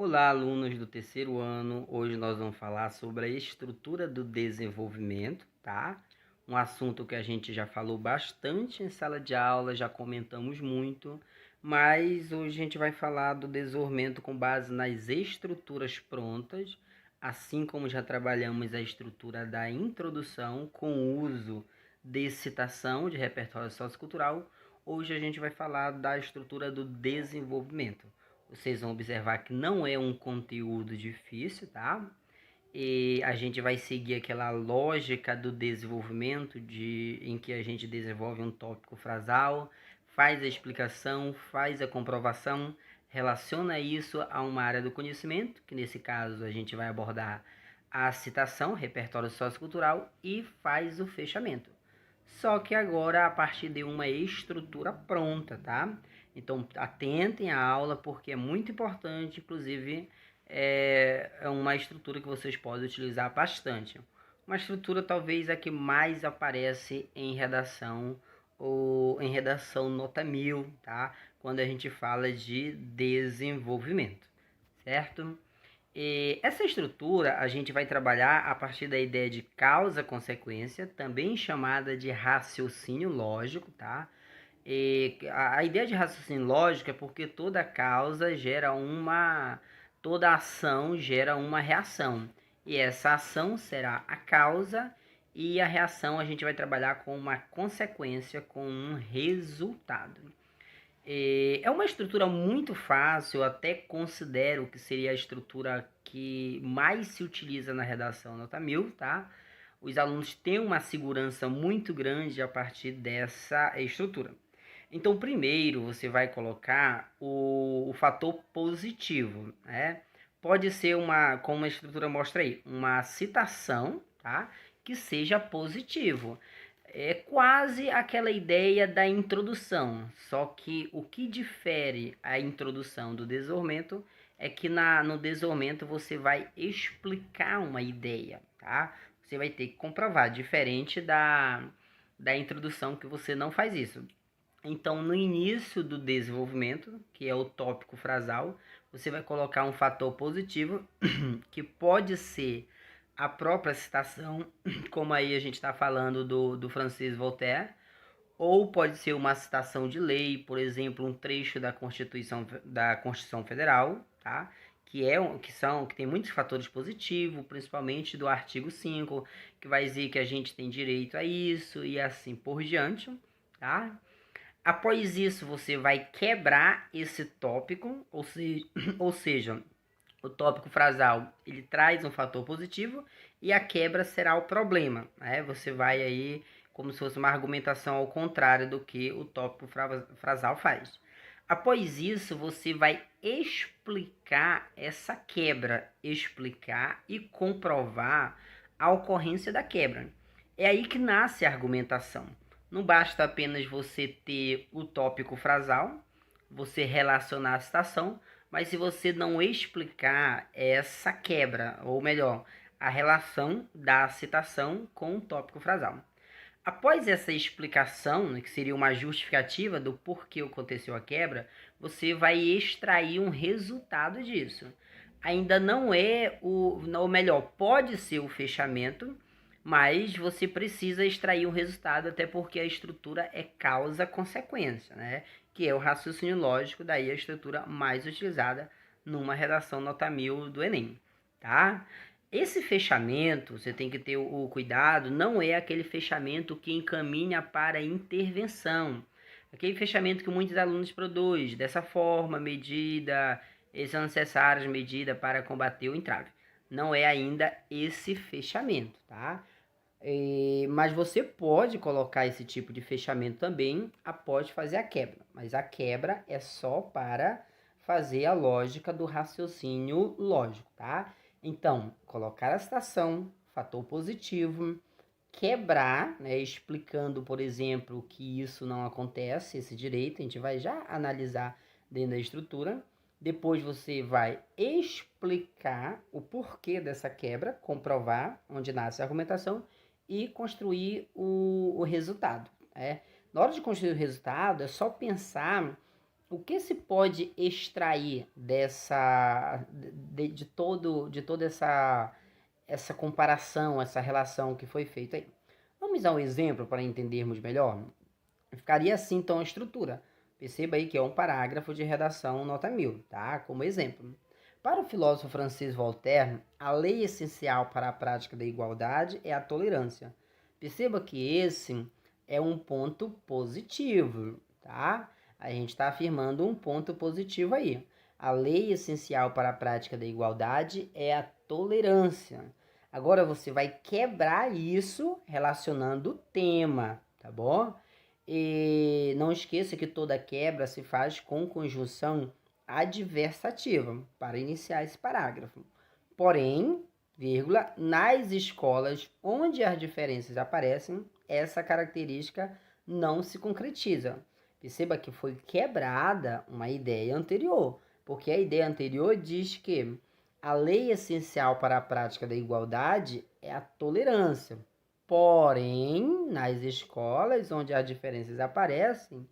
Olá, alunos do terceiro ano. Hoje nós vamos falar sobre a estrutura do desenvolvimento, tá? Um assunto que a gente já falou bastante em sala de aula, já comentamos muito, mas hoje a gente vai falar do desenvolvimento com base nas estruturas prontas, assim como já trabalhamos a estrutura da introdução com o uso de citação de repertório sociocultural. Hoje a gente vai falar da estrutura do desenvolvimento. Vocês vão observar que não é um conteúdo difícil, tá? E a gente vai seguir aquela lógica do desenvolvimento em que a gente desenvolve um tópico frasal, faz a explicação, faz a comprovação, relaciona isso a uma área do conhecimento, que nesse caso a gente vai abordar a citação, repertório sociocultural, e faz o fechamento. Só que agora a partir de uma estrutura pronta, tá? Então atentem à aula porque é muito importante, inclusive é uma estrutura que vocês podem utilizar bastante. Uma estrutura talvez a que mais aparece em redação ou em redação nota 1000, tá? Quando a gente fala de desenvolvimento, certo? E essa estrutura a gente vai trabalhar a partir da ideia de causa-consequência, também chamada de raciocínio lógico, tá? E a ideia de raciocínio lógico é porque toda causa gera toda ação gera uma reação. E essa ação será a causa e a reação a gente vai trabalhar com uma consequência, com um resultado. É uma estrutura muito fácil, eu até considero que seria a estrutura que mais se utiliza na redação nota 1000, tá? Os alunos têm uma segurança muito grande a partir dessa estrutura. Então, primeiro você vai colocar o fator positivo, né? Pode ser como a estrutura mostra aí, uma citação, tá? Que seja positivo. É quase aquela ideia da introdução, só que o que difere a introdução do desenvolvimento é que no desenvolvimento você vai explicar uma ideia, tá? Você vai ter que comprovar, diferente da introdução que você não faz isso. Então, no início do desenvolvimento, que é o tópico frasal, você vai colocar um fator positivo, que pode ser a própria citação, como aí a gente está falando do Francis Voltaire, ou pode ser uma citação de lei, por exemplo, um trecho da Constituição Federal, tá? Que tem muitos fatores positivos, principalmente do artigo 5, que vai dizer que a gente tem direito a isso e assim por diante, tá? Após isso, você vai quebrar esse tópico, ou seja, o tópico frasal ele traz um fator positivo e a quebra será o problema. Né? Você vai aí como se fosse uma argumentação ao contrário do que o tópico frasal faz. Após isso, você vai explicar essa quebra, explicar e comprovar a ocorrência da quebra. É aí que nasce a argumentação. Não basta apenas você ter o tópico frasal, você relacionar a citação, mas se você não explicar essa quebra, ou melhor, a relação da citação com o tópico frasal. Após essa explicação, que seria uma justificativa do porquê aconteceu a quebra, você vai extrair um resultado disso. Ainda não é ou melhor, pode ser o fechamento, mas você precisa extrair um resultado, até porque a estrutura é causa-consequência, né? Que é o raciocínio lógico, daí a estrutura mais utilizada numa redação nota 1000 do Enem, tá? Esse fechamento, você tem que ter o cuidado, não é aquele fechamento que encaminha para a intervenção. Aquele fechamento que muitos alunos produzem, dessa forma, medida, são necessárias medidas para combater o entrave. Não é ainda esse fechamento, tá? Mas você pode colocar esse tipo de fechamento também após fazer a quebra. Mas a quebra é só para fazer a lógica do raciocínio lógico, tá? Então, colocar a citação, fator positivo, quebrar, né, explicando, por exemplo, que isso não acontece, esse direito, a gente vai já analisar dentro da estrutura. Depois você vai explicar o porquê dessa quebra, comprovar onde nasce a argumentação e construir o resultado. Né? Na hora de construir o resultado, é só pensar o que se pode extrair de toda essa comparação, essa relação que foi feita aí? Vamos dar um exemplo para entendermos melhor? Ficaria assim, então, a estrutura. Perceba aí que é um parágrafo de redação nota 1000, tá? Como exemplo. Para o filósofo francês Voltaire, a lei essencial para a prática da igualdade é a tolerância. Perceba que esse é um ponto positivo, tá? A gente está afirmando um ponto positivo aí. A lei essencial para a prática da igualdade é a tolerância. Agora você vai quebrar isso relacionando o tema, tá bom? E não esqueça que toda quebra se faz com conjunção adversativa, para iniciar esse parágrafo. Porém, vírgula, nas escolas onde as diferenças aparecem, essa característica não se concretiza. Perceba que foi quebrada uma ideia anterior, porque a ideia anterior diz que a lei essencial para a prática da igualdade é a tolerância. Porém, nas escolas onde as diferenças aparecem,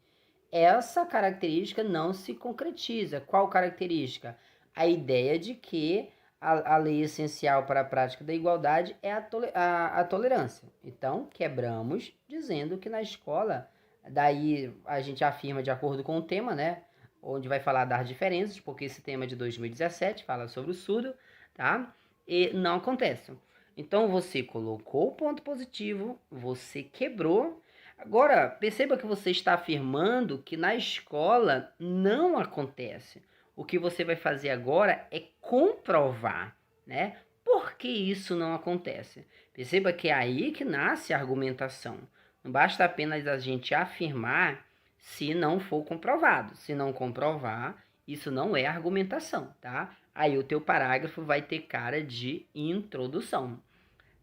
essa característica não se concretiza. Qual característica? A ideia de que a lei essencial para a prática da igualdade é a tolerância. Então, quebramos dizendo que na escola, daí a gente afirma de acordo com o tema, né? Onde vai falar das diferenças, porque esse tema é de 2017, fala sobre o surdo, tá? E não acontece. Então, você colocou o ponto positivo, você quebrou. Agora, perceba que você está afirmando que na escola não acontece. O que você vai fazer agora é comprovar, né? Por que isso não acontece? Perceba que é aí que nasce a argumentação. Não basta apenas a gente afirmar se não for comprovado. Se não comprovar, isso não é argumentação, tá? Aí o teu parágrafo vai ter cara de introdução.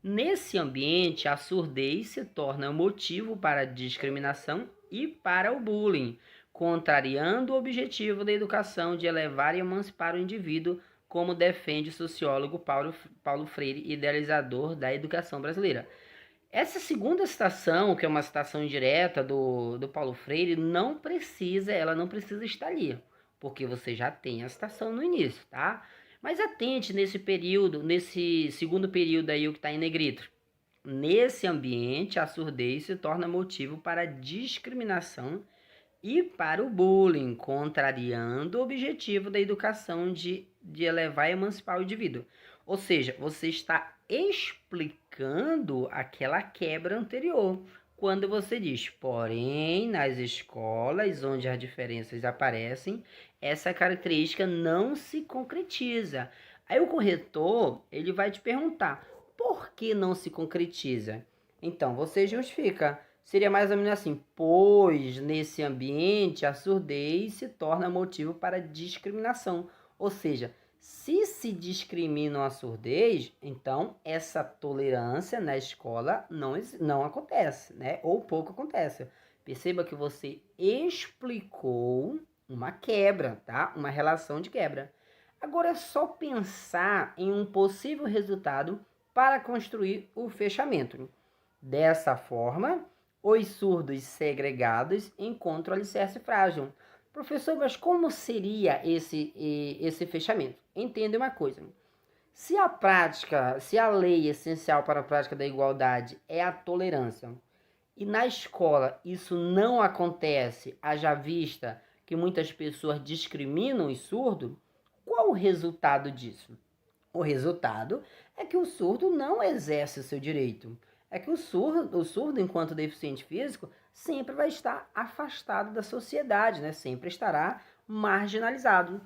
Nesse ambiente, a surdez se torna motivo para a discriminação e para o bullying, contrariando o objetivo da educação de elevar e emancipar o indivíduo, como defende o sociólogo Paulo Freire, idealizador da educação brasileira. Essa segunda citação, que é uma citação indireta do Paulo Freire, ela não precisa estar ali, porque você já tem a citação no início, tá? Mas atente nesse período, nesse segundo período aí, o que está em negrito. Nesse ambiente, a surdez se torna motivo para discriminação e para o bullying, contrariando o objetivo da educação de elevar e emancipar o indivíduo. Ou seja, você está explicando aquela quebra anterior. Quando você diz, porém, nas escolas onde as diferenças aparecem, essa característica não se concretiza. Aí o corretor, ele vai te perguntar, por que não se concretiza? Então, você justifica. Seria mais ou menos assim, pois nesse ambiente a surdez se torna motivo para discriminação. Ou seja, se discriminam a surdez, então essa tolerância na escola não acontece, né? Ou pouco acontece. Perceba que você explicou uma quebra, tá? Uma relação de quebra. Agora é só pensar em um possível resultado para construir o fechamento. Dessa forma, os surdos segregados encontram alicerce frágil. Professor, mas como seria esse fechamento? Entenda uma coisa. Se a lei essencial para a prática da igualdade é a tolerância, e na escola isso não acontece, haja vista que muitas pessoas discriminam os surdos, qual o resultado disso? O resultado é que o surdo não exerce o seu direito. É que o surdo, enquanto deficiente físico, sempre vai estar afastado da sociedade, né? Sempre estará marginalizado.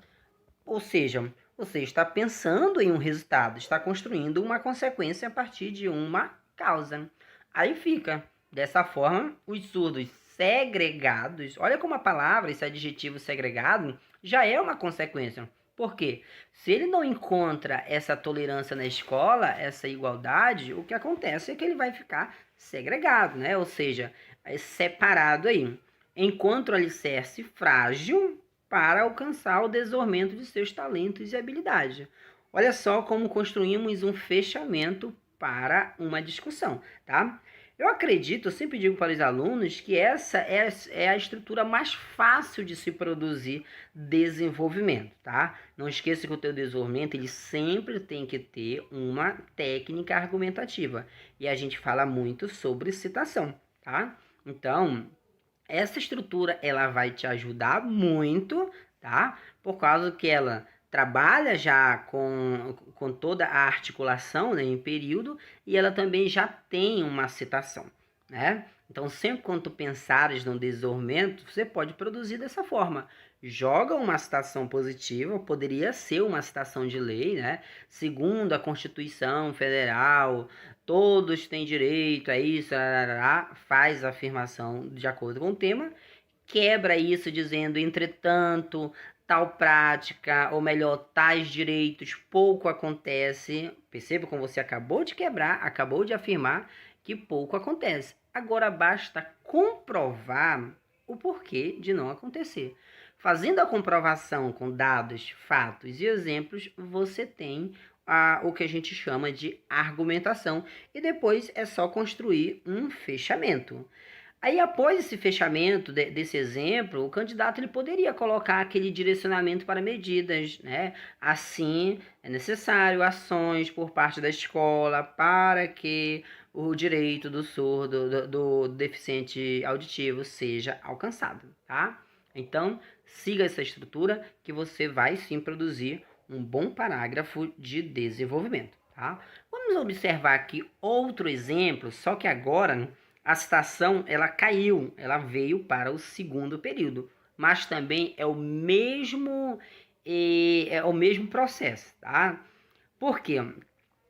Ou seja, você está pensando em um resultado, está construindo uma consequência a partir de uma causa. Aí fica, dessa forma, os surdos segregados, olha como a palavra, esse adjetivo segregado, já é uma consequência. Por quê? Se ele não encontra essa tolerância na escola, essa igualdade, o que acontece é que ele vai ficar segregado, né? Ou seja, é separado aí. Enquanto o alicerce frágil para alcançar o desenvolvimento de seus talentos e habilidades. Olha só como construímos um fechamento para uma discussão, tá? Eu acredito, eu sempre digo para os alunos que essa é a estrutura mais fácil de se produzir desenvolvimento, tá? Não esqueça que o teu desenvolvimento, ele sempre tem que ter uma técnica argumentativa. E a gente fala muito sobre citação, tá? Então, essa estrutura, ela vai te ajudar muito, tá? Por causa que ela trabalha já com toda a articulação, né, em período, e ela também já tem uma citação, né? Então, sempre quando tu pensares no desenvolvimento, você pode produzir dessa forma. Joga uma citação positiva, poderia ser uma citação de lei, né? Segundo a Constituição Federal, todos têm direito a isso, faz a afirmação de acordo com o tema, quebra isso dizendo, entretanto, tal prática, ou melhor, tais direitos pouco acontece. Perceba como você acabou de quebrar, acabou de afirmar que pouco acontece. Agora basta comprovar o porquê de não acontecer. Fazendo a comprovação com dados, fatos e exemplos, você tem o que a gente chama de argumentação, e depois é só construir um fechamento. Aí, após esse fechamento desse exemplo, o candidato ele poderia colocar aquele direcionamento para medidas, né? Assim, é necessário ações por parte da escola para que o direito do surdo, do deficiente auditivo seja alcançado, tá? Então, siga essa estrutura que você vai sim produzir um bom parágrafo de desenvolvimento, tá? Vamos observar aqui outro exemplo, só que agora a citação ela caiu, ela veio para o segundo período, mas também é o mesmo processo, tá? Por quê?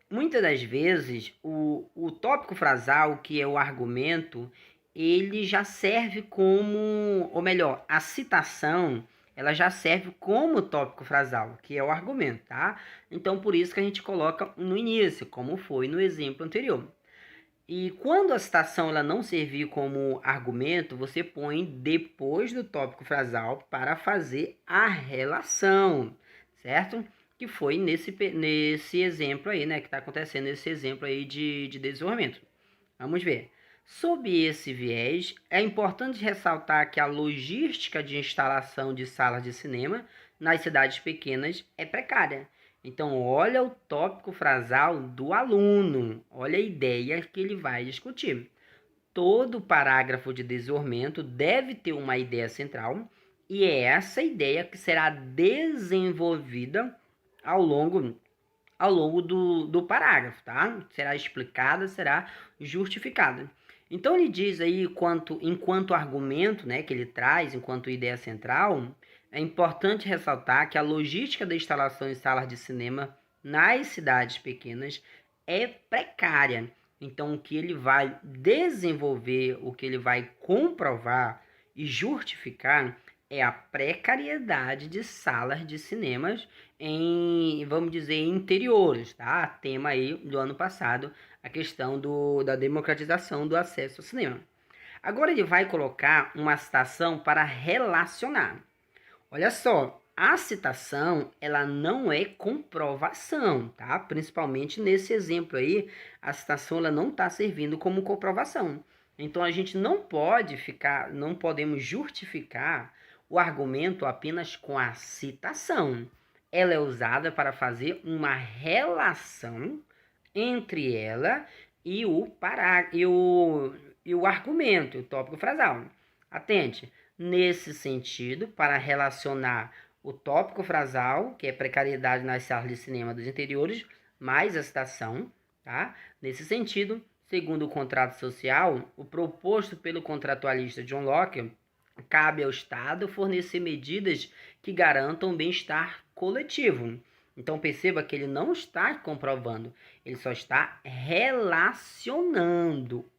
Muitas das vezes o tópico frasal, que é o argumento, ele já serve como, ou melhor, a citação, ela já serve como tópico frasal, que é o argumento, tá? Então, por isso que a gente coloca no início, como foi no exemplo anterior. E quando a citação ela não servir como argumento, você põe depois do tópico frasal para fazer a relação, certo? Que foi nesse exemplo aí, né? Que está acontecendo nesse exemplo aí de desenvolvimento. Vamos ver. Sob esse viés, é importante ressaltar que a logística de instalação de salas de cinema nas cidades pequenas é precária. Então, olha o tópico frasal do aluno, olha a ideia que ele vai discutir. Todo parágrafo de desenvolvimento deve ter uma ideia central, e é essa ideia que será desenvolvida ao longo do parágrafo, tá? Será explicada, será justificada. Então, ele diz aí, enquanto argumento, né, que ele traz, enquanto ideia central, é importante ressaltar que a logística da instalação em salas de cinema nas cidades pequenas é precária. Então, o que ele vai desenvolver, o que ele vai comprovar e justificar é a precariedade de salas de cinemas em, vamos dizer, interiores, tá? Tema aí do ano passado, a questão da democratização do acesso ao cinema. Agora ele vai colocar uma citação para relacionar. Olha só, a citação, ela não é comprovação, tá? Principalmente nesse exemplo aí, a citação ela não está servindo como comprovação. Então a gente não podemos justificar o argumento apenas com a citação. Ela é usada para fazer uma relação entre ela e o argumento, o tópico frasal. Atente. Nesse sentido, para relacionar o tópico frasal, que é precariedade nas salas de cinema dos interiores, mais a citação, tá? Nesse sentido, segundo o contrato social, o proposto pelo contratualista John Locke, cabe ao Estado fornecer medidas que garantam o bem-estar coletivo. Então perceba que ele não está comprovando, ele só está relacionando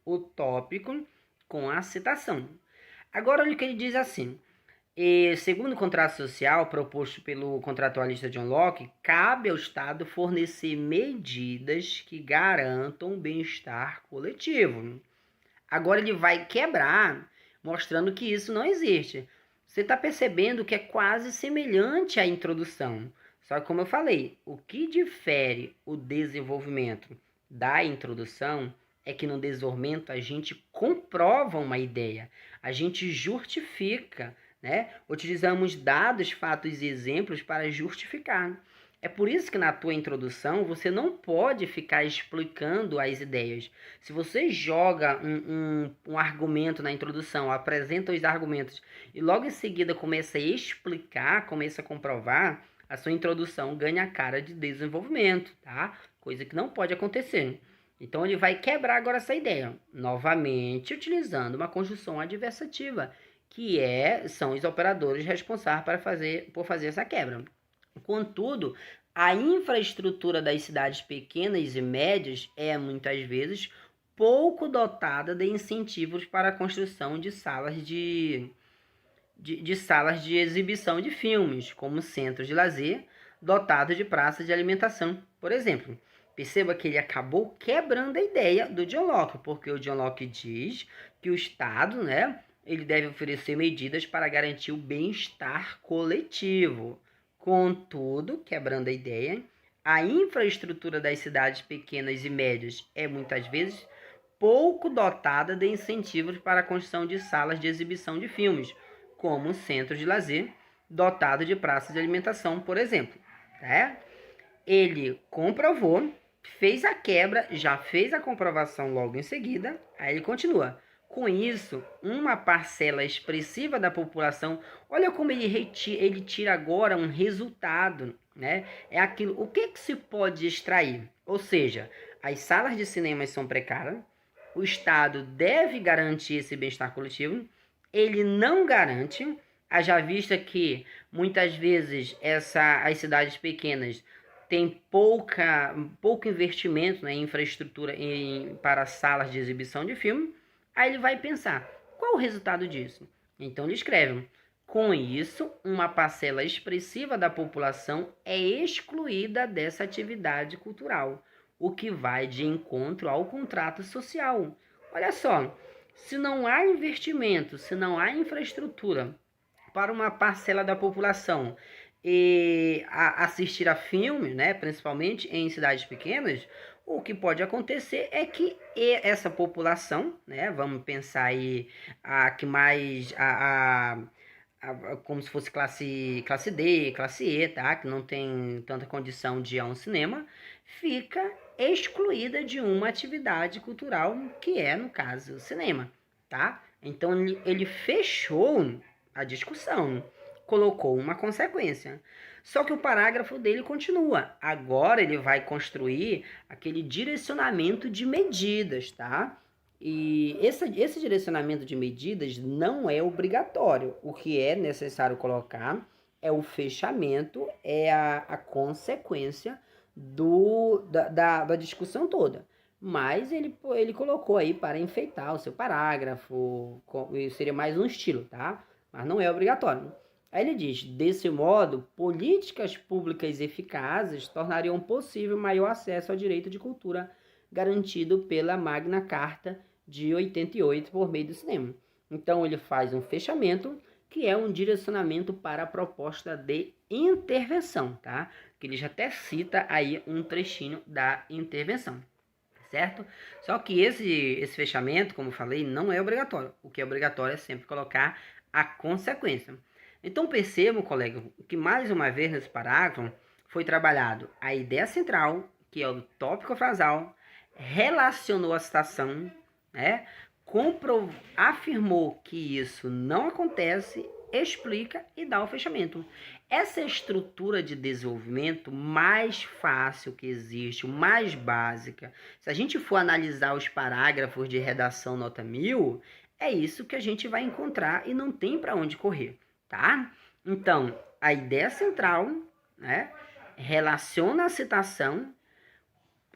o tópico com a citação. Agora, olha o que ele diz assim. Segundo o contrato social proposto pelo contratualista John Locke, cabe ao Estado fornecer medidas que garantam o bem-estar coletivo. Agora ele vai quebrar, mostrando que isso não existe. Você está percebendo que é quase semelhante à introdução. Só que, como eu falei, o que difere o desenvolvimento da introdução é que no desenvolvimento a gente comprova uma ideia, a gente justifica, né? Utilizamos dados, fatos e exemplos para justificar. É por isso que na tua introdução você não pode ficar explicando as ideias. Se você joga um argumento na introdução, apresenta os argumentos e logo em seguida começa a explicar, começa a comprovar, a sua introdução ganha a cara de desenvolvimento, tá? Coisa que não pode acontecer. Então ele vai quebrar agora essa ideia, novamente utilizando uma conjunção adversativa, que são os operadores responsáveis por fazer essa quebra. Contudo, a infraestrutura das cidades pequenas e médias é, muitas vezes, pouco dotada de incentivos para a construção de salas de salas de exibição de filmes, como centros de lazer, dotados de praças de alimentação, por exemplo. Perceba que ele acabou quebrando a ideia do John Locke, porque o John Locke diz que o Estado, né, ele deve oferecer medidas para garantir o bem-estar coletivo. Contudo, quebrando a ideia, a infraestrutura das cidades pequenas e médias é muitas vezes pouco dotada de incentivos para a construção de salas de exibição de filmes, como centros de lazer, dotado de praças de alimentação, por exemplo. Tá? Ele comprovou, fez a quebra, já fez a comprovação logo em seguida, aí ele continua. Com isso, uma parcela expressiva da população, olha como ele tira agora um resultado, né? É aquilo, o que se pode extrair? Ou seja, as salas de cinema são precárias, o Estado deve garantir esse bem-estar coletivo, ele não garante, haja vista que muitas vezes as cidades pequenas têm pouco investimento, né, em infraestrutura para salas de exibição de filme. Aí ele vai pensar, qual o resultado disso? Então ele escreve, com isso, uma parcela expressiva da população é excluída dessa atividade cultural, o que vai de encontro ao contrato social. Olha só, se não há investimento, se não há infraestrutura para uma parcela da população assistir a filmes, né, principalmente em cidades pequenas, o que pode acontecer é que essa população, né, vamos pensar aí que mais como se fosse classe D, classe E, tá? Que não tem tanta condição de ir a um cinema, fica excluída de uma atividade cultural que é, no caso, o cinema, tá? Então ele fechou a discussão, colocou uma consequência. Só que o parágrafo dele continua. Agora ele vai construir aquele direcionamento de medidas, tá? E esse direcionamento de medidas não é obrigatório. O que é necessário colocar é o fechamento, é a consequência da discussão toda. Mas ele colocou aí para enfeitar o seu parágrafo, seria mais um estilo, tá? Mas não é obrigatório. Aí ele diz, desse modo, políticas públicas eficazes tornariam possível maior acesso ao direito de cultura garantido pela Magna Carta de 88 por meio do cinema. Então ele faz um fechamento que é um direcionamento para a proposta de intervenção, tá? Que ele já até cita aí um trechinho da intervenção, certo? Só que esse fechamento, como eu falei, não é obrigatório. O que é obrigatório é sempre colocar a consequência. Então percebam, colega, que mais uma vez nesse parágrafo foi trabalhado a ideia central, que é o tópico frasal, relacionou a citação, né? Afirmou que isso não acontece, explica e dá o fechamento. Essa estrutura de desenvolvimento mais fácil que existe, mais básica. Se a gente for analisar os parágrafos de redação nota 1000, é isso que a gente vai encontrar e não tem para onde correr, tá? Então, a ideia central, né, relaciona a citação,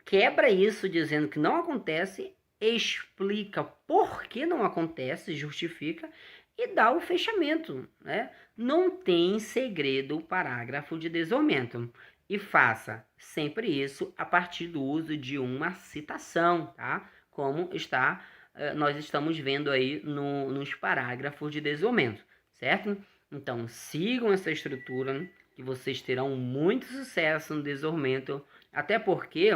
quebra isso dizendo que não acontece, explica por que não acontece, justifica e dá o fechamento, né? Não tem segredo o parágrafo de desenvolvimento. E faça sempre isso a partir do uso de uma citação, tá? Como nós estamos vendo aí nos parágrafos de desenvolvimento, certo? Então, sigam essa estrutura que vocês terão muito sucesso no desenvolvimento, até porque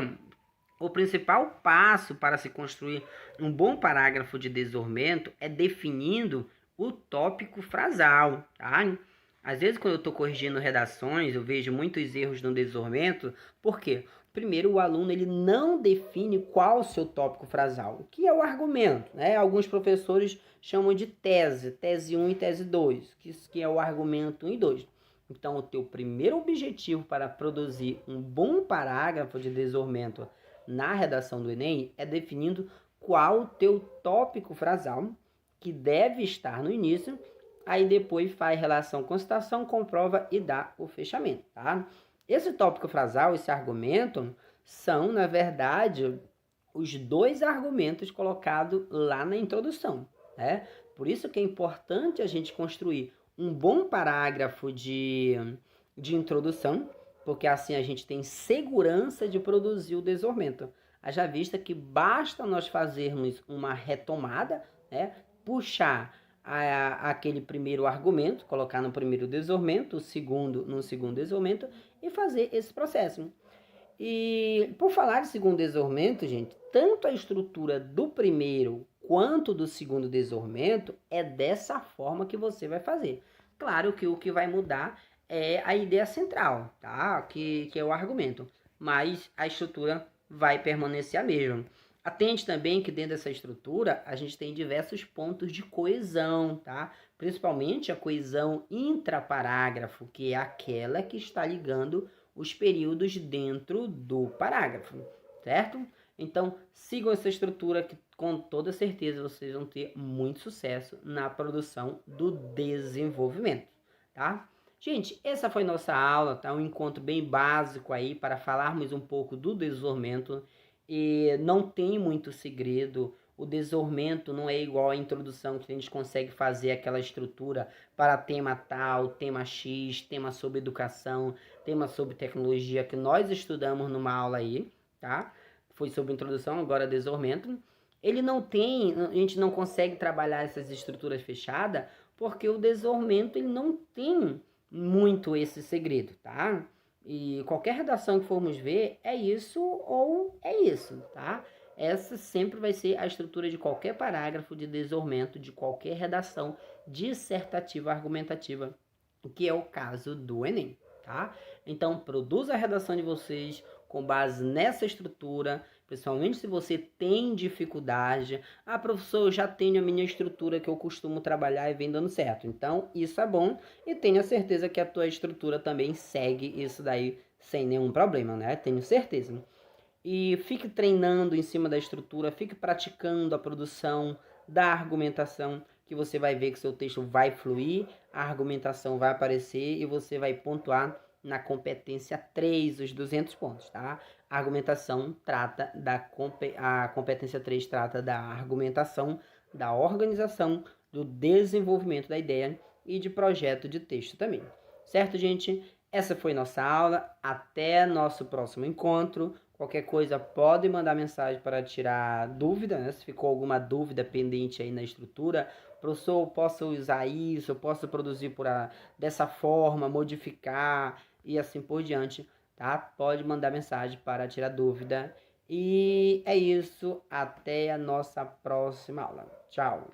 O principal passo para se construir um bom parágrafo de desenvolvimento é definindo o tópico frasal, tá? Às vezes, quando eu estou corrigindo redações, eu vejo muitos erros no desenvolvimento. Por quê? Primeiro, o aluno ele não define qual o seu tópico frasal, o que é o argumento, né? Alguns professores chamam de tese 1 e tese 2, que é o argumento 1 e 2. Então, o teu primeiro objetivo para produzir um bom parágrafo de desenvolvimento na redação do Enem é definindo qual o teu tópico frasal que deve estar no início, aí depois faz relação com citação, comprova e dá o fechamento, tá? Esse tópico frasal, esse argumento, são, na verdade, os dois argumentos colocados lá na introdução, né? Por isso que é importante a gente construir um bom parágrafo de introdução, porque assim a gente tem segurança de produzir o desenvolvimento. Haja vista que basta nós fazermos uma retomada, né? Puxar aquele primeiro argumento, colocar no primeiro desenvolvimento, o segundo no segundo desenvolvimento e fazer esse processo. E por falar de segundo desenvolvimento, gente, tanto a estrutura do primeiro quanto do segundo desenvolvimento é dessa forma que você vai fazer. Claro que o que vai mudar é a ideia central, tá? Que é o argumento, mas a estrutura vai permanecer a mesma. Atente também que dentro dessa estrutura a gente tem diversos pontos de coesão, tá? Principalmente a coesão intraparágrafo, que é aquela que está ligando os períodos dentro do parágrafo, certo? Então, sigam essa estrutura que com toda certeza vocês vão ter muito sucesso na produção do desenvolvimento, tá? Gente, essa foi nossa aula, tá? Um encontro bem básico aí para falarmos um pouco do desenvolvimento e não tem muito segredo. O desenvolvimento não é igual à introdução, que a gente consegue fazer aquela estrutura para tema tal, tema X, tema sobre educação, tema sobre tecnologia, que nós estudamos numa aula aí, tá? Foi sobre introdução, agora desenvolvimento. Ele não tem, a gente não consegue trabalhar essas estruturas fechadas, porque o desenvolvimento ele não tem muito esse segredo, tá? E qualquer redação que formos ver, é isso ou é isso, tá? Essa sempre vai ser a estrutura de qualquer parágrafo de desenvolvimento, de qualquer redação dissertativa argumentativa, que é o caso do Enem, tá? Então, produza a redação de vocês com base nessa estrutura, principalmente se você tem dificuldade. Ah, professor, eu já tenho a minha estrutura que eu costumo trabalhar e vem dando certo. Então, isso é bom e tenha certeza que a tua estrutura também segue isso daí sem nenhum problema, né? Tenho certeza. E fique treinando em cima da estrutura, fique praticando a produção da argumentação, que você vai ver que seu texto vai fluir, a argumentação vai aparecer e você vai pontuar na competência 3, os 200 pontos, tá? A argumentação trata a competência 3 trata da argumentação, da organização, do desenvolvimento da ideia e de projeto de texto também. Certo, gente? Essa foi nossa aula. Até nosso próximo encontro. Qualquer coisa pode mandar mensagem para tirar dúvida, né? Se ficou alguma dúvida pendente aí na estrutura, professor, eu posso usar isso, eu posso produzir dessa forma, modificar e assim por diante, tá? Pode mandar mensagem para tirar dúvida. E é isso, até a nossa próxima aula. Tchau!